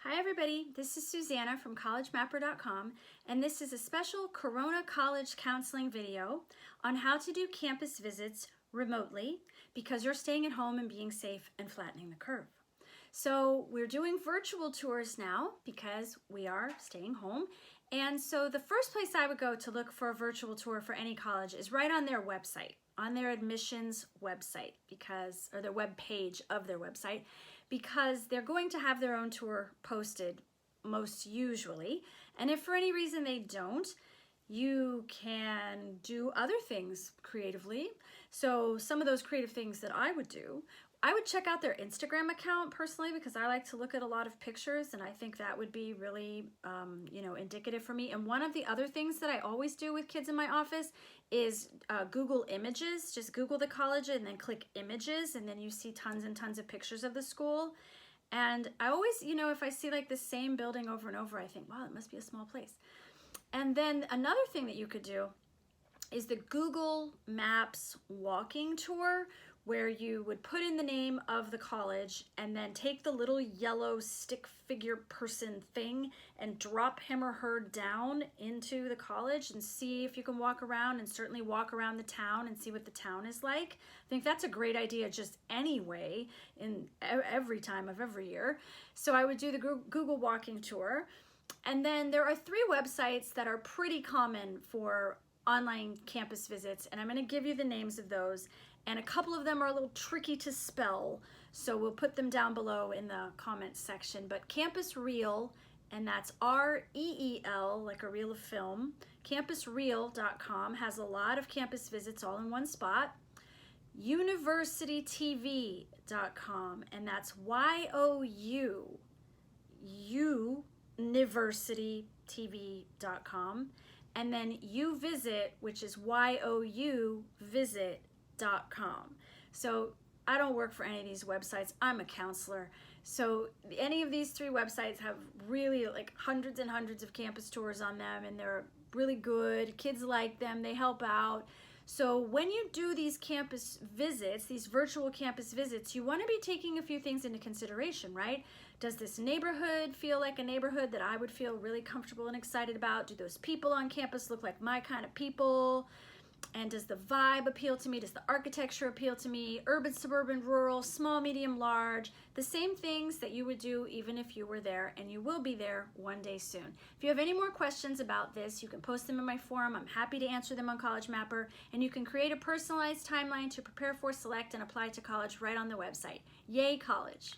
Hi everybody, this is Susanna from CollegeMapper.com, and this is a special Corona College counseling video on how to do campus visits remotely because you're staying at home and being safe and flattening the curve. So we're doing virtual tours now because we are staying home, and so the first place I would go to look for a virtual tour for any college is right on their website, on their admissions website, or their web page of their website, because they're going to have their own tour posted most usually. And if for any reason they don't, you can do other things creatively. So some of those creative things that I would do, I would check out their Instagram account personally because I like to look at a lot of pictures, and I think that would be really indicative for me. And one of the other things that I always do with kids in my office is Google Images. Just Google the college and then click Images, and then you see tons and tons of pictures of the school. And I always, if I see like the same building over and over, I think, wow, it must be a small place. And then another thing that you could do is the Google Maps walking tour, where you would put in the name of the college and then take the little yellow stick figure person thing and drop him or her down into the college and see if you can walk around, and certainly walk around the town and see what the town is like. I think that's a great idea just anyway in every time of every year. So I would do the Google walking tour. And then there are 3 websites that are pretty common for online campus visits, and I'm going to give you the names of those. And a couple of them are a little tricky to spell, so we'll put them down below in the comments section. But Campus Reel, and that's R-E-E-L, like a reel of film. CampusReel.com has a lot of campus visits all in one spot. UniversityTV.com, and that's Y-O-U, UniversityTV.com. And then UVisit, which is Y-O-U visit.com. So I don't work for any of these websites. I'm a counselor. So any of these 3 websites have really like hundreds and hundreds of campus tours on them, and they're really good. Kids like them, they help out. So when you do these campus visits, these virtual campus visits, you want to be taking a few things into consideration, right? Does this neighborhood feel like a neighborhood that I would feel really comfortable and excited about? Do those people on campus look like my kind of people? And does the vibe appeal to me? Does the architecture appeal to me? Urban, suburban, rural, small, medium, large. The same things that you would do even if you were there, and you will be there one day soon. If you have any more questions about this, you can post them in my forum. I'm happy to answer them on CollegeMapper, and you can create a personalized timeline to prepare for, select, and apply to college right on the website. Yay, college!